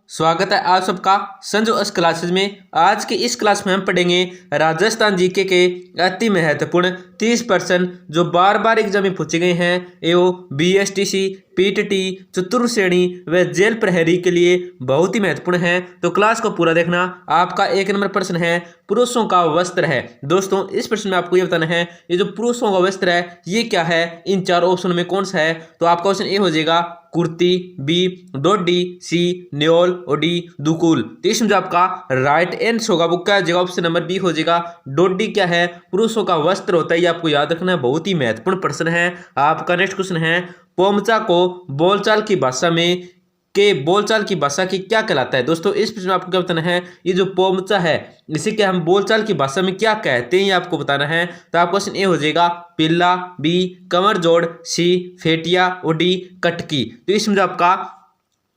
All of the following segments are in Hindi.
स्वागत है आप सबका संजू अस क्लासेस में। आज की इस क्लास में हम पढ़ेंगे राजस्थान जीके के अति महत्वपूर्ण 30 प्रश्न जो बार बार एग्जाम में पूछे गए हैं एवं बीएसटीसी, पीटीटी, चतुर्थ श्रेणी व जेल प्रहरी के लिए बहुत ही महत्वपूर्ण है। तो क्लास को पूरा देखना। आपका 1 नंबर प्रश्न है पुरुषों का वस्त्र है। दोस्तों इस प्रश्न में आपको ये बताना है ये जो पुरुषों का वस्त्र है ये क्या है, इन 4 ऑप्शन में कौन सा है। तो आपका ऑप्शन ए हो जाएगा कुर्ती, बी डोडी, सी न्योल और डी दुकुल। तो इसमें जो आपका राइट आंसर होगा वो क्या हो जाएगा, ऑप्शन नंबर बी हो जाएगा। डोडी क्या है, पुरुषों का वस्त्र होता है, ये आपको याद रखना है, बहुत ही महत्वपूर्ण प्रश्न है। आपका नेक्स्ट क्वेश्चन है पोमचा को बोलचाल की भाषा की क्या कहलाता है। दोस्तों इस प्रश्न में आपको क्या बताना है, ये जो पोमचा है इसे क्या हम बोलचाल की भाषा में क्या कहते हैं ये आपको बताना है। तो आपका क्वेश्चन ए हो जाएगा पिल्ला, बी कमर जोड़, सी फेटिया और डी कटकी। तो इसमें जो आपका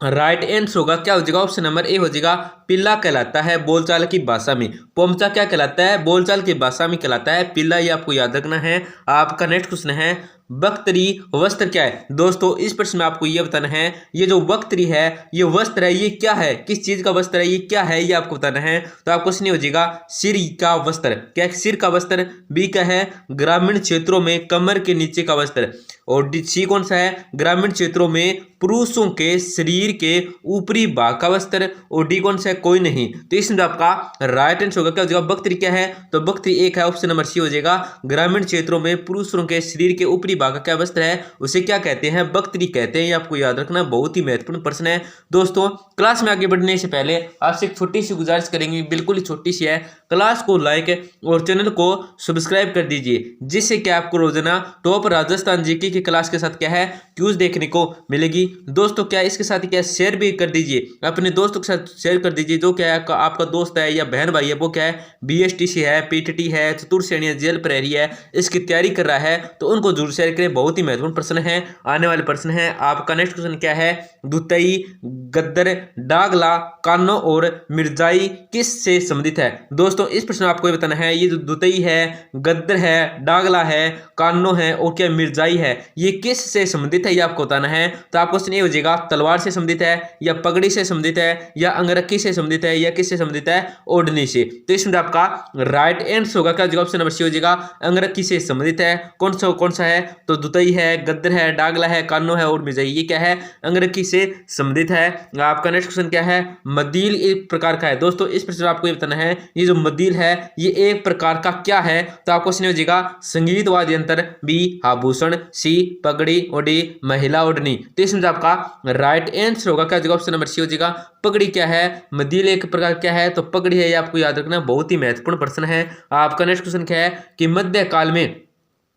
राइट आंसर होगा क्या हो जाएगा, ऑप्शन नंबर ए हो जाएगा पिल्ला कहलाता है बोलचाल की भाषा में। पोमचा क्या कहलाता है, बोलचाल की भाषा में कहलाता है पिल्ला, ये आपको याद रखना है। आपका नेक्स्ट क्वेश्चन है बख्तरी वस्त्र क्या है। दोस्तों इस प्रश्न में आपको यह बताना है ये जो बख्तरी है ये वस्त्र है, ये क्या है, किस चीज का वस्त्र है, ये क्या है, ये आपको बताना है। तो आपको क्वेश्चन हो जाएगा सिर का वस्त्र। क्या सिर का वस्त्र, बी का है ग्रामीण क्षेत्रों में कमर के नीचे का वस्त्र, और सी कौन सा है ग्रामीण क्षेत्रों में पुरुषों के शरीर के ऊपरी भाग का वस्त्र, और डी कौन सा है कोई नहीं। तो इसमें आपका राइट आंसर होगा क्या हो जाएगा बख्तरी क्या है, तो बख्तरी एक है, ऑप्शन नंबर सी हो जाएगा ग्रामीण क्षेत्रों में पुरुषों के शरीर के ऊपरी भाग का क्या वस्त्र है उसे क्या कहते हैं, बख्तरी कहते हैं, ये आपको याद रखना, बहुत ही महत्वपूर्ण प्रश्न है। दोस्तों क्लास में आगे बढ़ने से पहले आपसे एक छोटी सी गुजारिश करेंगे, बिल्कुल ही छोटी सी है, क्लास को लाइक और चैनल को सब्सक्राइब कर दीजिए, जिससे कि आपको रोजाना टॉप राजस्थान जीके की क्लास के साथ क्या है क्यूज देखने को मिलेगी। दोस्तों क्या इसके साथ क्या शेयर भी कर दीजिए, अपने दोस्तों के साथ शेयर कर दीजिए, जो क्या है आपका दोस्त है या बहन भाई है वो क्या है बीएसटीसी है, पीटीटी है, चतुर्थ श्रेणी है, जेल प्रहरी है, इसकी तैयारी कर रहा है, तो उनको जरूर शेयर करें, बहुत ही महत्वपूर्ण प्रश्न है आने वाले प्रश्न है। आपका नेक्स्ट क्वेश्चन क्या है दुतई, गद्दर, डागला, कानो और मिर्जाई किस से संबंधित है। दोस्तों इस प्रश्न में आपको ये बताना है ये जो दुतई है, गद्दर है, डागला है, कानो है और क्या मिर्जाई है, ये किस से संबंधित है ये आपको बताना है। तो आपको क्वेश्चन ये हो जाएगा तलवार से संबंधित है, या पगड़ी से संबंधित है, या अंगरखी से संबंधित है, या किससे संबंधित है ओढ़नी से। तो इसमें आपका राइट आंसर होगा क्या, ऑप्शन नंबर सी हो जाएगा अंगरखी से संबंधित है। कौन सा है, तो दुतई है, गद्दर है, डागला है, कानो है और मिर्जाई, ये क्या है अंगरखी से संबंधित है। आपका नेक्स्ट क्वेश्चन क्या है मदील एक प्रकार का है। दोस्तों इस प्रश्न में आपको ये बताना है ये जो मदील है ये एक प्रकार का क्या है। तो आपको क्वेश्चन हो जाएगा संगीत वाद्य यंत्र, बी आभूषण, सी पगड़ी और डी महिला ओढ़नी। तो इसमें आपका राइट आंसर होगा क्या, ऑप्शन नंबर सी हो जाएगा पगड़ी क्या है, मदील एक प्रकार क्या है, तो पगड़ी है, ये आपको याद रखना, बहुत ही महत्वपूर्ण प्रश्न है। आपका नेक्स्ट क्वेश्चन क्या है कि मध्यकाल में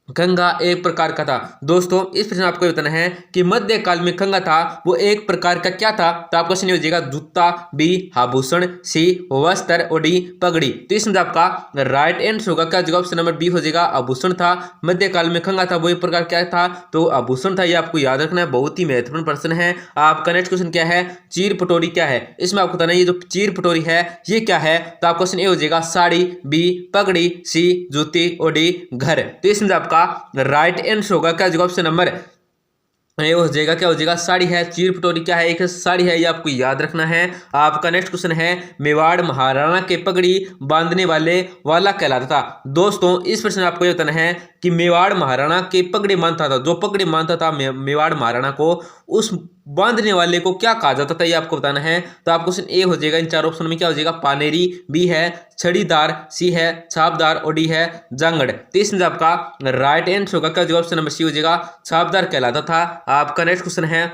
खंगा एक प्रकार का था। दोस्तों इस प्रश्न में आपको बताना है कि मध्यकाल में खंगा था वो एक प्रकार का क्या था। तो आपका क्वेश्चन हो जाएगा जूता, बी आभूषण, सी वस्त्र और डी पगड़ी। तो इसमें आपका राइट आंसर होगा क्या, ऑप्शन नंबर बी हो जाएगा आभूषण था। मध्यकाल में खंगा था वो एक प्रकार क्या था, तो आभूषण था, ये आपको याद रखना है, बहुत ही महत्वपूर्ण प्रश्न है। आपका नेक्स्ट क्वेश्चन क्या है चीर पटोरी क्या है। इसमें आपको बताना है ये जो चीर पटोरी है ये क्या है। तो आपका क्वेश्चन ए हो जाएगा साड़ी, बी पगड़ी, सी जूती और डी घर। तो इसमें आपका राइट आंसर होगा क्या, ऑप्शन नंबर ये हो जाएगा क्या हो जाएगा साड़ी है। चीर पटोरी क्या है, एक साड़ी है, ये आपको याद रखना है। आपका नेक्स्ट क्वेश्चन है मेवाड़ महाराणा के पगड़ी बांधने वाला कहलाता था। दोस्तों इस प्रश्न में आपको ये बताना है कि मेवाड़ महाराणा के पगड़ी बांधता था, जो पगड़ी बांधता था मेवाड़ महाराणा को, उस बांधने वाले को क्या कहा जाता था ये आपको बताना है। तो आपको क्वेश्चन ए हो जाएगा इन 4 ऑप्शन में क्या हो जाएगा पानेरी, बी है छड़ीदार, सी है छापदार और डी है जांगड़। तो इसमें आपका राइट आंसर होगा क्या, ऑप्शन नंबर सी हो जाएगा छापदार कहलाता था। आपका नेक्स्ट क्वेश्चन है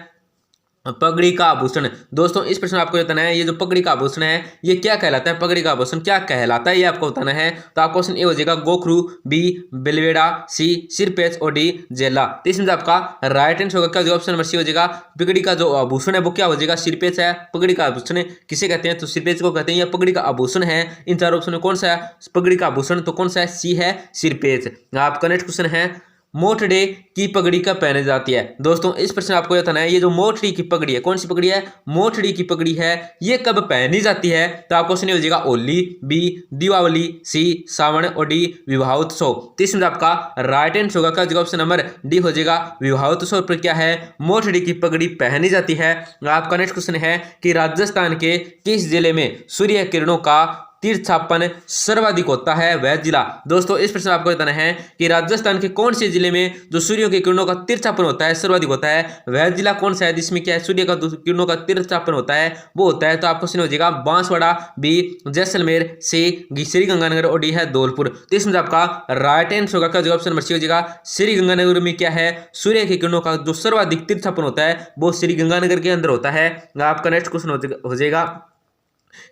पगड़ी का आभूषण। दोस्तों इस प्रश्न में आपको बताना है ये जो पगड़ी का आभूषण है ये क्या कहलाता है, पगड़ी का आभूषण क्या कहलाता है ये आपको बताना है। तो आपका क्वेश्चन ए हो जाएगा गोखरू, बी बेलवेड़ा, सी सिरपेच और डी जेला। तो इसमें आपका राइट आंसर होगा क्या, ऑप्शन नंबर सी हो जाएगा पगड़ी का जो आभूषण है वो क्या हो जाएगा सिरपेच है। पगड़ी का आभूषण किसे कहते हैं, तो सिरपेच को कहते हैं, या पगड़ी का आभूषण है। इन 4 ऑप्शन में कौन सा है पगड़ी का आभूषण, तो कौन सा है सी है सिरपेच। आपका नेक्स्ट क्वेश्चन है मोठड़े की पगड़ी कब पहनी जाती है? दोस्तों इस प्रश्न आपको बताना है, ये जो मोठड़ी की पगड़ी है, कौन सी पगड़ी है? मोठड़ी की पगड़ी है, ये कब पहनी जाती है? तो आपको क्वेश्चन हो जाएगा होली, बी दीपावली, सी सावन और डी विवाह उत्सव। तो इसमें आपका राइट आंसर होगा का जवाब ऑप्शन नंबर डी हो जाएगा, विवाह उत्सव पर क्या है? मोठड़ी की पगड़ी पहनी जाती है। आपका नेक्स्ट क्वेश्चन है कि राजस्थान के किस जिले में सूर्य किरणों का तीर्थापन सर्वाधिक होता है, वह जिला? दोस्तों इस प्रश्न आपको बताना है कि राजस्थान के कौन से जिले में जो सूर्य के किरणों का तीर्थापन होता है सर्वाधिक होता है, वह जिला कौन सा है जिसमें क्या है सूर्य का किरणों का तीर्थापन होता है? वो होता है, तो आपको क्वेश्चन हो जाएगा बांसवाड़ा, बी जैसलमेर, सी श्रीगंगानगर और डी है धौलपुर। तो इसमें आपका राइट आंसर होगा का जवाब ऑप्शन नंबर सी हो जाएगा, श्रीगंगानगर में क्या है सूर्य के किरणों का जो सर्वाधिक तीर्थापन होता है वो श्रीगंगानगर के अंदर होता है। आपका नेक्स्ट क्वेश्चन हो जाएगा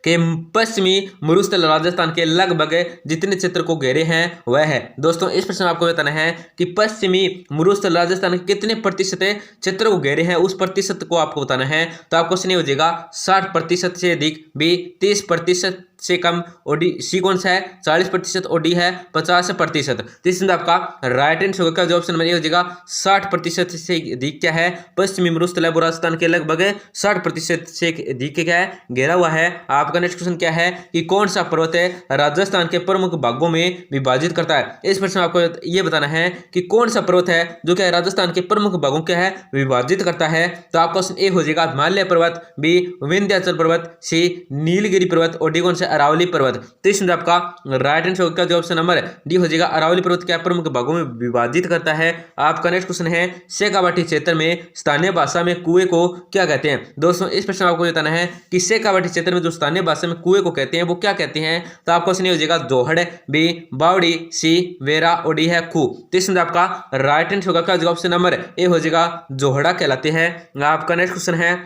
कि पश्चिमी मरुस्थल राजस्थान के लगभग जितने क्षेत्र को घेरे हैं वह है। दोस्तों इस प्रश्न में आपको बताना है कि पश्चिमी मरुस्थल राजस्थान के कितने प्रतिशत क्षेत्र को घेरे हैं, उस प्रतिशत को आपको बताना है। तो आपको क्वेश्चन हो जाएगा 60% से अधिक, बी 30% से कम, और डी सी कौन सा है 40% और डी है 50%। तो इसमें आपका राइट आंसर होगा जो ऑप्शन नंबर ए हो जाएगा 60% से अधिक क्या है पश्चिमी मरुस्थल है वो राजस्थान के लगभग 60% से अधिक क्या है घेरा हुआ है। आपका नेक्स्ट क्वेश्चन क्या है कि कौन सा पर्वत है राजस्थान के प्रमुख भागों में विभाजित करता है? इस प्रश्न में आपको ये बताना है कि कौन सा पर्वत है जो क्या है राजस्थान के प्रमुख भागों क्या है विभाजित करता है। तो आपका क्वेश्चन ए हो जाएगा हिमालय पर्वत, बी विंध्याचल पर्वत, सी नीलगिरी पर्वत और डी कौन सा अरावली पर्वत। तो इसमें आपका राइट आंसर होगा जो ऑप्शन नंबर डी हो जाएगा, अरावली पर्वत क्या प्रमुख भागों में विभाजित करता है। आपका नेक्स्ट क्वेश्चन है शेखावाटी क्षेत्र में स्थानीय भाषा में कुएं को क्या कहते हैं? दोस्तों इस प्रश्न में आपको बताना है कि शेखावाटी क्षेत्र में जो स्थानीय भाषा में कुएं को कहते हैं वो क्या कहते हैं? तो आपका क्वेश्चन हो जाएगा जोहड़, बी बावड़ी, सी वेरा और डी है खू। तो इसमें आपका राइट आंसर होगा जो ऑप्शन नंबर ए हो जाएगा, जोहड़ा कहलाते हैं। आपका नेक्स्ट क्वेश्चन है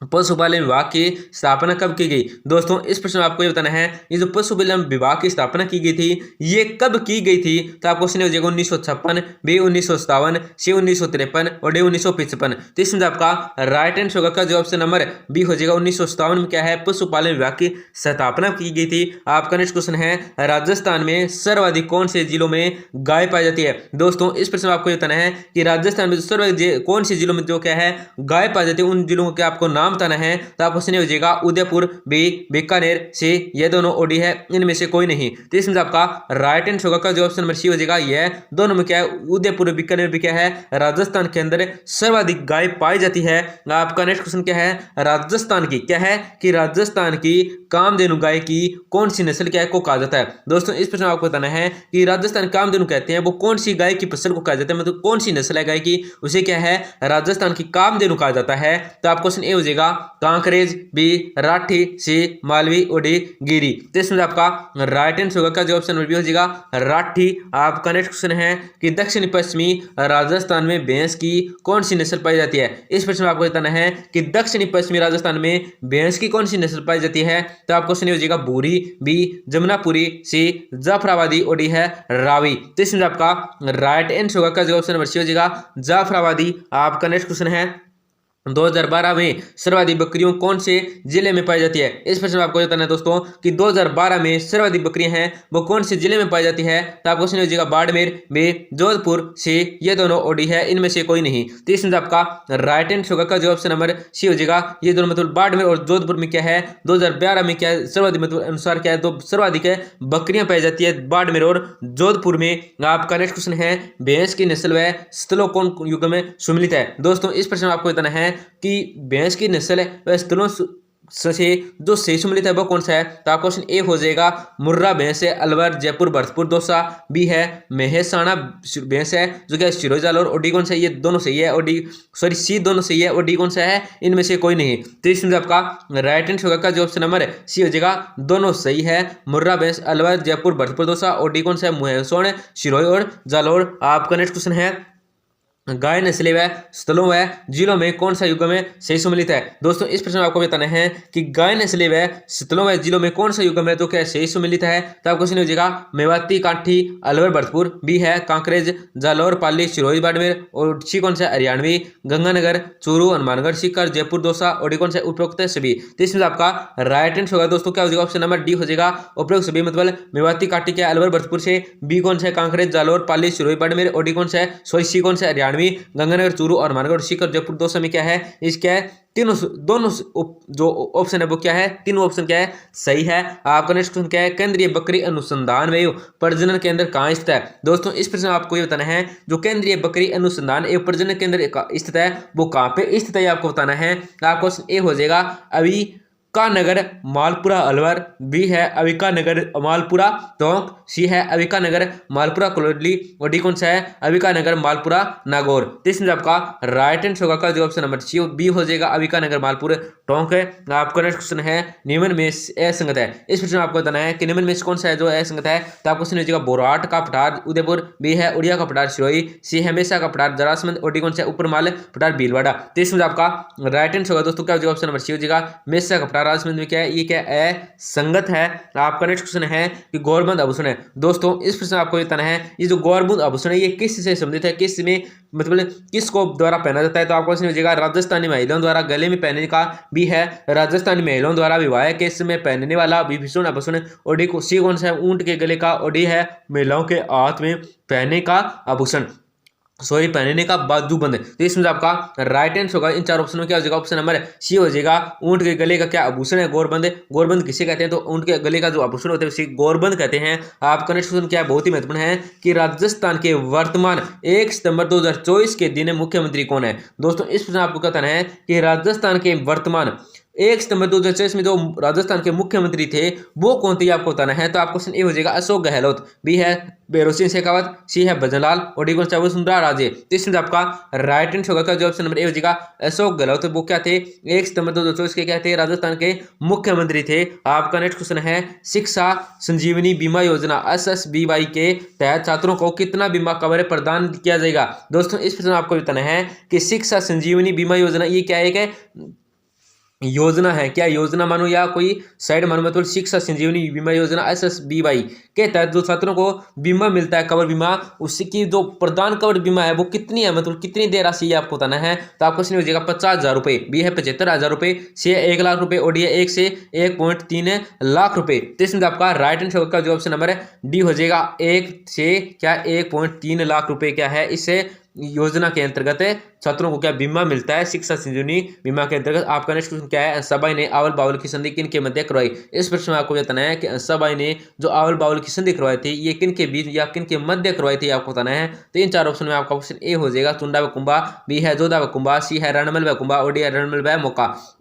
पशुपालन विभाग की स्थापना कब की गई? दोस्तों इस प्रश्न में आपको ये बताना है ये जो पशुपालन विभाग की स्थापना की गई थी ये कब की गई थी? तो आपको क्वेश्चन हो जाएगा 1956, बी 1957, सी 1953 और डी 1955। तो इसमें आपका राइट आंसर होगा जो ऑप्शन नंबर बी हो जाएगा 1957 में क्या है पशुपालन विभाग की स्थापना की गई थी। आपका नेक्स्ट क्वेश्चन है राजस्थान में सर्वाधिक कौन से जिलों में गाय पाई जाती है? दोस्तों इस प्रश्न में आपको ये बताना है कि राजस्थान में सर्वाधिक कौन से जिलों में जो क्या है गाय पाई जाती है उन जिलों के आपको नाम बताना है। तो आपको क्वेश्चन हो जाएगा उदयपुर, बी बीकानेर, सी ये दोनों ओडी है इनमें से कोई नहीं। तो इसमें आपका राइट आंसर होगा जो ऑप्शन नंबर सी हो जाएगा, ये दोनों में क्या है उदयपुर बीकानेर भी क्या है राजस्थान के अंदर सर्वाधिक गाय पाई जाती है। आपका नेक्स्ट क्वेश्चन क्या है राजस्थान की क्या है कि राजस्थान की कामधेनु गाय की कौन सी नस्ल क्या है को कहा जाता है? दोस्तों इस प्रश्न में आपको बताना है कि राजस्थान कामधेनु कहते हैं वो कौन सी गाय की फसल को कहा जाता है, मतलब कौन सी नस्ल है गाय की उसे क्या है राजस्थान की कामधेनु कहा जाता है। तो आपको क्वेश्चन ए हो जाएगा कांकरेज, बी राठी, सी मालवी और डी गिरी। तो इसमें आपका राइट आंसर होगा जो ऑप्शन नंबर बी हो जाएगा राठी। आपका नेक्स्ट क्वेश्चन है कि दक्षिण पश्चिमी राजस्थान में भैंस की कौन सी नस्ल पाई जाती है? इस प्रश्न में आपको बताना है कि दक्षिणी पश्चिमी राजस्थान में भैंस की कौन सी नस्ल पाई जाती है। तो आपको क्वेश्चन हो जाएगा भूरी, बी जमुनापुरी, सी जाफराबादी और डी है रावी। तो इसमें आपका राइट आंसर होगा जो ऑप्शन नंबर सी हो जाएगा जाफराबादी। आपका नेक्स्ट क्वेश्चन है 2012 में सर्वाधिक बकरियों कौन से जिले में पाई जाती है? इस प्रश्न में आपको बताना है दोस्तों कि 2012 में सर्वाधिक बकरियां हैं वो कौन से जिले में पाई जाती है। तो आपको क्वेश्चन हो जाएगा बाड़मेर, बी जोधपुर, सी ये दोनों ओडी है इनमें से कोई नहीं। तो इसमें आपका राइट आंसर होगा जो ऑप्शन नंबर सी हो जाएगा, ये दोनों मतलब बाड़मेर और जोधपुर में क्या है 2012 में क्या है सर्वाधिक मतलब अनुसार क्या है तो सर्वाधिक है बकरियां पाई जाती है बाड़मेर और जोधपुर में। आपका नेक्स्ट क्वेश्चन है भैंस की नस्ल व स्थलों कौन युग में सम्मिलित है? दोस्तों इस प्रश्न में आपको बताना है कि भैंस की नस्ल है वह स्थलों से जो सही सम्मिलित है वो कौन सा है। तो आपका क्वेश्चन ए हो जाएगा मुर्रा भैंस है अलवर, जयपुर, भरतपुर, दौसा, बी है महेसाणा भैंस है जो क्या सिरोही जालौर और डी कौन सा है ये दोनों सही है और डी सॉरी सी दोनों सही है और डी कौन सा है इनमें से कोई नहीं। तो इसमें आपका राइट आंसर होगा जो ऑप्शन नंबर सी हो जाएगा दोनों सही है मुर्रा भैंस अलवर, जयपुर, भरतपुर, दौसा और डी कौन सा है महेसाणा, सिरोही और जालौर। आपका नेक्स्ट क्वेश्चन है गाय नस्लें व स्थलों व जिलों में कौन सा युग्म में सही सम्मिलित है। दोस्तों इस प्रश्न में आपको बताना है कि गाय नस्लें व स्थलों व जिलों में कौन सा युग्म है तो क्या सही सम्मिलित है। तो आपको क्वेश्चन हो जाएगा मेवाती, काठी, अलवर, भरतपुर। बी है कांकरेज, जालौर, पाली, सिरोही, बाड़मेर। और सी कौन सा हरियाणवी, गंगानगर, चूरू, हनुमानगढ़, सीकर, जयपुर, दौसा। और डी कौन सा उपरोक्त सभी। तो इसमें आपका राइट आंसर होगा दोस्तों क्या हो जाएगा, ऑप्शन नंबर डी हो जाएगा उपरोक्त सभी, मतलब मेवाती, काठी क्या अलवर, भरतपुर से। बी कौन सा है कांकरेज, जालौर, पाली, सिरोही, बाड़मेर। और डी कौन सा है सॉरी सी कौन सा है हरियाणवी, गंगानगर, चूरू और मानगढ़, सीकर, जयपुर, दौसा में क्या है इसका है तीनों दोनों जो ऑप्शन है वो क्या है, तीनों ऑप्शन क्या है सही है। आपका नेक्स्ट क्वेश्चन क्या है, केंद्रीय बकरी अनुसंधान एवं प्रजनन केंद्र कहाँ स्थित है। दोस्तों इस प्रश्न में आपको ये बताना है जो केंद्रीय बकरी अनुसंधान एवं प्रजनन केंद्र स्थित है वो कहाँ पे स्थित है आपको बताना है। आपका क्वेश्चन ए हो जाएगा अभी का नगर मालपुरा अलवर। बी है अविका नगर मालपुरा टोंक। सी है अविका नगर मालपुरा कलोडली। और डी कौन सा है अविका नगर मालपुरा नागौर। तो इसमें आपका राइट आंसर होगा जो ऑप्शन नंबर सी बी हो जाएगा अविका नगर मालपुर टोंक है। आपका नेक्स्ट क्वेश्चन है निम्न में असंगत है। इस प्रश्न में आपको बताना है कि निम्न में कौन सा है जो असंगत है। तो आपको क्वेश्चन हो जाएगा बोराट का पठार उदयपुर। बी है उड़िया का पठार सिरोही। सी है मेसा का पठार जरासमंद। और डी कौन सा है उपरमाल पठार भीलवाड़ा। तो इसमें आपका राइट आंसर होगा दोस्तों क्या हो जाएगा ऑप्शन नंबर सी हो जाएगा मेसा का पठार राजसमंद में क्या है ये क्या असंगत है। आपका नेक्स्ट क्वेश्चन है कि गौरबंद आभूषण है। दोस्तों इस प्रश्न आपको बताना है ये जो गौरबंद आभूषण है ये किस से संबंधित है, किस में मतलब किसको द्वारा पहना जाता है। तो आपको हो जाएगा राजस्थानी महिलाओं द्वारा गले में पहनने का। भी है राजस्थानी महिलाओं द्वारा विवाह के समय पहनने वाला विभूषण आभूषण। और डी को सी कौन सा है ऊंट के गले का। और डी है महिलाओं के हाथ में पहनने का आभूषण सॉरी पहनने का बाजूबंद। तो इसमें आपका राइट आंसर होगा इन चार ऑप्शन में क्या हो जाएगा ऑप्शन नंबर सी हो जाएगा ऊंट के गले का क्या आभूषण है गौरबंद। गौरबंद किसे कहते हैं तो ऊंट के गले का जो आभूषण होता है उसे गौरबंद कहते हैं। आपका नेक्स्ट क्वेश्चन क्या है बहुत ही महत्वपूर्ण है कि राजस्थान के वर्तमान 1 सितंबर 2024 के दिन मुख्यमंत्री कौन है। दोस्तों इस प्रश्न आपको कहना है कि राजस्थान के वर्तमान 1 सितंबर 2024 में जो राजस्थान के मुख्यमंत्री थे वो कौन थे आपको बताना है। तो आपको क्वेश्चन ए हो जाएगा अशोक गहलोत। बी है भैरों सिंह शेखावत। सी है भजनलाल। और डी कौन सा वसुंधरा राजे। तो इसमें आपका राइट आंसर होगा जो ऑप्शन नंबर ए हो जाएगा अशोक गहलोत। वो क्या थे 1 सितंबर 2024 के क्या थे राजस्थान के मुख्यमंत्री थे। आपका नेक्स्ट क्वेश्चन है शिक्षा संजीवनी बीमा योजना SSBY के तहत छात्रों को कितना बीमा कवर प्रदान किया जाएगा। दोस्तों इस प्रश्न आपको बताना है कि शिक्षा संजीवनी बीमा योजना ये क्या है योजना है, क्या योजना मानो या कोई साइड मानो, मतलब शिक्षा संजीवनी बीमा योजना SSBY के तहत जो छात्रों को बीमा मिलता है कवर बीमा उसकी जो प्रदान कवर बीमा है वो कितनी है, मतलब कितनी देर राशि आपको बताना है। तो आपको क्वेश्चन हो जाएगा 50,000 रुपये। बी है 75,000 रुपये। सी है 1 लाख रुपये। और डी है 1 से 1.3 लाख रुपये। तो इसमें आपका राइट आंसर का जो ऑप्शन नंबर है डी हो जाएगा 1 से क्या 1.3 लाख रुपये क्या है इससे योजना के अंतर्गत छात्रों को क्या बीमा मिलता है शिक्षा संजीवनी बीमा के अंतर्गत। आपका नेक्स्ट क्वेश्चन क्या है सबाई ने आवल बावल की संधि किन के मध्य करवाई। इस प्रश्न में आपको बताना है कि सबाई ने जो आवल बावल की संधि करवाई थी ये किन के बीच या किन के मध्य करवाई थी आपको बताना है। तो इन चार ऑप्शन में आपका ऑप्शन ए हो जाएगा चुंडा व कुंभा। बी है जोधा व कुंभा। सी है रणमल व कुंभा। और डी है रणमल व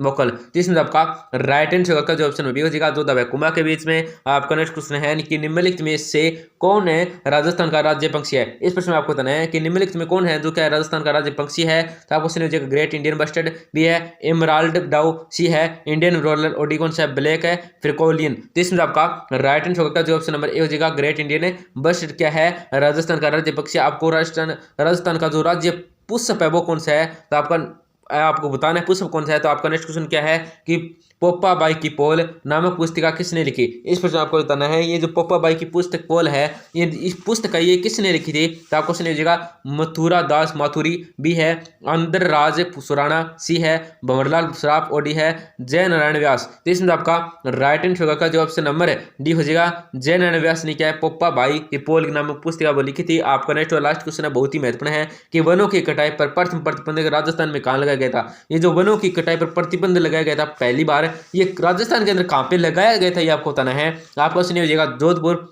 मोकल। तो इसमें आपका राइट आंसर का जो ऑप्शन बी हो जाएगा जोधा व कुंभा के बीच में। आपका नेक्स्ट क्वेश्चन है कि निम्नलिखित में से कौन है राजस्थान का राज्य पक्षी है। इस प्रश्न में आपको बताना है कि निम्नलिखित में कौन है जो क्या राजस्थान का राज्य पक्षी है। तो आपको ग्रेट इंडियन बस्टर्ड। बी है एमराल्ड डाउ। सी है इंडियन रोलर। और डी कौन सा ब्लैक है फ्रिकोलियन। तो इसमें आपका राइट आंसर होगा जो ऑप्शन नंबर ए हो जाएगा ग्रेट इंडियन बस्टर्ड क्या है राजस्थान का राज्य पक्षी। आपको राजस्थान का जो राज्य पुष्प है वो कौन सा है तो आपको बताना है पुष्प कौन सा है। तो आपका नेक्स्ट क्वेश्चन क्या है कि पोप्पा बाई की पोल नामक पुस्तिका किसने लिखी। इस प्रश्न आपको बताना है ये जो पोप्पा बाई की पुस्तक पोल है ये इस पुस्तक ये किसने लिखी थी। तो आपको क्वेश्चन लीजिएगा मथुरा दास माथुरी। बी है अंदरराज सुराणा। सी है भंवरलाल सराफ। और डी है जय नारायण व्यास। तो इसमें आपका राइट आंसर का जो ऑप्शन नंबर है डी हो जाएगा जय नारायण व्यास ने क्या है पोप्पा बाई की पोल नामक पुस्तिका वो लिखी थी। आपका नेक्स्ट और लास्ट क्वेश्चन है बहुत ही महत्वपूर्ण है कि वनों की कटाई पर प्रथम प्रतिबंध राजस्थान में कहाँ लगाया गया था। ये जो वनों की कटाई पर प्रतिबंध लगाया गया था पहली बार ये राजस्थान के अंदर कहां पे लगाया गया था ये आपको बताना है। आपका क्वेश्चन हो जाएगा जोधपुर।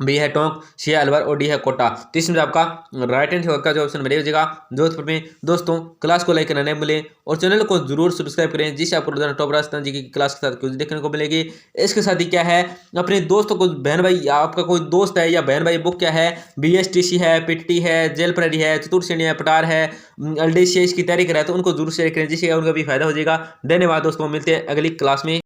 बी है टोंक। सी है अलवर। और डी है कोटा। तो इसमें आपका राइट आंसर का जो ऑप्शन बने हो जाएगा जोधपुर में। दोस्तों क्लास को लाइक करना नहीं भूलें और चैनल को जरूर सब्सक्राइब करें जिससे आपको रोजाना टॉप राजस्थान जी की क्लास के साथ कुछ देखने को मिलेगी। इसके साथ ही क्या है अपने दोस्तों को बहन भाई आपका कोई दोस्त है या बहन भाई बुक क्या है BSTC है पिट्टी है जेल प्रेरी है चतुर श्रेणी है पटार है LDC इसकी तैयारी कराए तो उनको जरूर शेयर करें जिससे उनका भी फायदा हो जाएगा। धन्यवाद दोस्तों मिलते हैं अगली क्लास में।